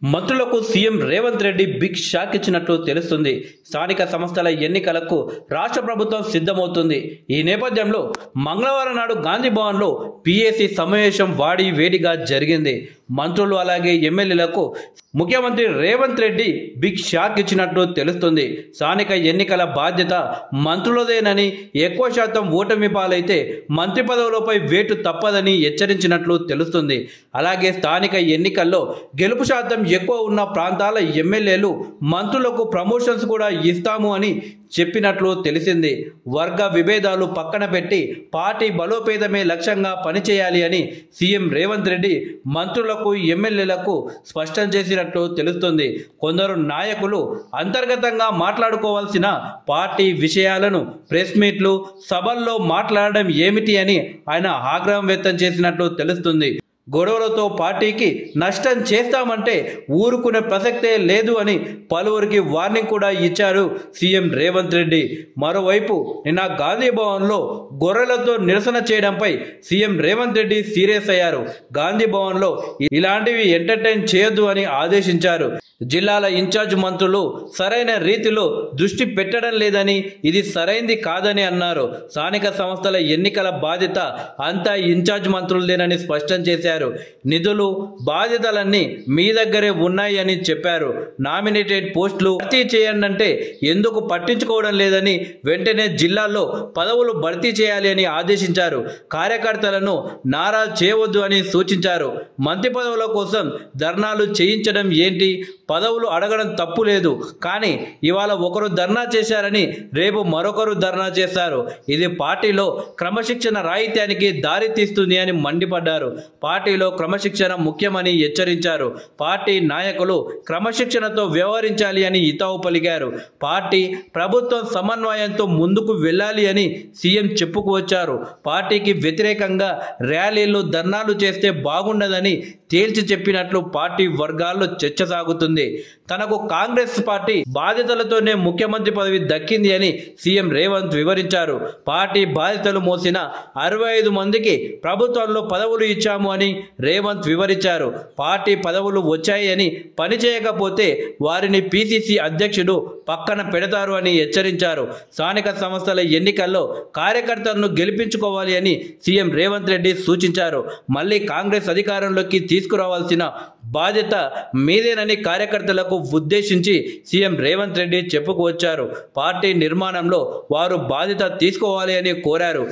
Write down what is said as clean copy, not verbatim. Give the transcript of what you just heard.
మంత్రులకు CM Revanth Reddy big shock ఇచ్చినట్లు తెలుస్తుంది. స్థానిక సంస్థల ఎన్నికలకు రాష్ట్ర ప్రభుత్వం సిద్ధమవుతుంది. ఈ నేపథ్యంలో మంగళవారం నాడు గాంధీ భవన్లో పీఏసీ సమావేశం వాడి వేడిగా జరిగింది. మంత్రులు అలాగే ఎమ్మెల్యేలకు ముఖ్యమంత్రి రేవంత్ రెడ్డి బిగ్ షాక్ ఇచ్చినట్లు తెలుస్తుంది. స్థానిక ఎన్నికల బాధ్యత మంత్రులదేనని, ఎక్కువ శాతం ఓటమి పాలైతే మంత్రి పదవులపై వేటు తప్పదని హెచ్చరించినట్లు తెలుస్తుంది. అలాగే స్థానిక ఎన్నికల్లో గెలుపు శాతం ఎక్కువ ఉన్న ప్రాంతాల ఎమ్మెల్యేలు మంత్రులకు ప్రమోషన్స్ కూడా ఇస్తాము అని చెప్పినట్లు తెలిసింది. వర్గ విభేదాలు పక్కన పెట్టి పార్టీ బలోపేతమే లక్ష్యంగా పనిచేయాలి అని సీఎం రేవంత్ రెడ్డి మంత్రులకు ఎమ్మెల్యేలకు స్పష్టం చేసినట్లు తెలుస్తుంది. కొందరు నాయకులు అంతర్గతంగా మాట్లాడుకోవాల్సిన పార్టీ విషయాలను ప్రెస్ మీట్లు, సభల్లో మాట్లాడడం ఏమిటి అని ఆయన ఆగ్రహం వ్యక్తం చేసినట్లు తెలుస్తుంది. గొడవలతో పార్టీకి నష్టం చేస్తామంటే ఊరుకునే ప్రసక్తే లేదు అని పలువురికి వార్నింగ్ కూడా ఇచ్చారు సీఎం రేవంత్ రెడ్డి. మరోవైపు నిన్న గాంధీ భవన్లో గొర్రెలతో నిరసన చేయడంపై సీఎం రేవంత్ రెడ్డి సీరియస్ అయ్యారు. గాంధీ భవన్లో ఇలాంటివి ఎంటర్టైన్ చేయొద్దు అని ఆదేశించారు. జిల్లాల ఇన్ఛార్జ్ మంత్రులు సరైన రీతిలో దృష్టి పెట్టడం లేదని, ఇది సరైంది కాదని అన్నారు. స్థానిక సంస్థల ఎన్నికల బాధ్యత అంతా ఇన్ఛార్జ్ మంత్రులదేనని స్పష్టం చేశారు. నిధులు, బాధ్యతలన్నీ మీ దగ్గరే ఉన్నాయి అని చెప్పారు. నామినేటెడ్ పోస్టులు భర్తీ చేయండి అంటే ఎందుకు పట్టించుకోవడం లేదని, వెంటనే జిల్లాల్లో పదవులు భర్తీ చేయాలి అని ఆదేశించారు. కార్యకర్తలను నారాజు చేయవద్దు అని సూచించారు. మంత్రి పదవుల కోసం ధర్నాలు చేయించడం ఏంటి? పదవులు అడగడం తప్పు లేదు, కానీ ఇవాళ ఒకరు ధర్నా చేశారని రేపు మరొకరు ధర్నా చేశారు. ఇది పార్టీలో క్రమశిక్షణ రాహిత్యానికి దారి తీస్తుంది అని మండిపడ్డారు. పార్టీలో క్రమశిక్షణ ముఖ్యమని హెచ్చరించారు. పార్టీ నాయకులు క్రమశిక్షణతో వ్యవహరించాలి అని హితవు పలికారు. పార్టీ ప్రభుత్వం సమన్వయంతో ముందుకు వెళ్ళాలి అని సీఎం చెప్పుకువచ్చారు. పార్టీకి వ్యతిరేకంగా ర్యాలీలు, ధర్నాలు చేస్తే బాగుండదని తేల్చి చెప్పినట్లు పార్టీ వర్గాల్లో చర్చ సాగుతుంది. తనకు కాంగ్రెస్ పార్టీ బాధ్యతలతోనే ముఖ్యమంత్రి పదవి దక్కింది అని సీఎం రేవంత్ వివరించారు. పార్టీ బాధ్యతలు మోసిన 65 మందికి ప్రభుత్వంలో పదవులు ఇచ్చాము అని రేవంత్ వివరించారు. పార్టీ పదవులు వచ్చాయి అని పని చేయకపోతే వారిని పీసీసీ అధ్యక్షుడు పక్కన పెడతారు అని హెచ్చరించారు. స్థానిక సంస్థల ఎన్నికల్లో కార్యకర్తలను గెలిపించుకోవాలి అని సీఎం రేవంత్ రెడ్డి సూచించారు. మళ్ళీ కాంగ్రెస్ అధికారంలోకి తీసుకురావాల్సిన బాధ్యత మీదేనని కార్యకర్తలకు ఉద్దేశించి సీఎం రేవంత్ రెడ్డి చెప్పుకువచ్చారు. పార్టీ నిర్మాణంలో వారు బాధ్యత తీసుకోవాలి అని కోరారు.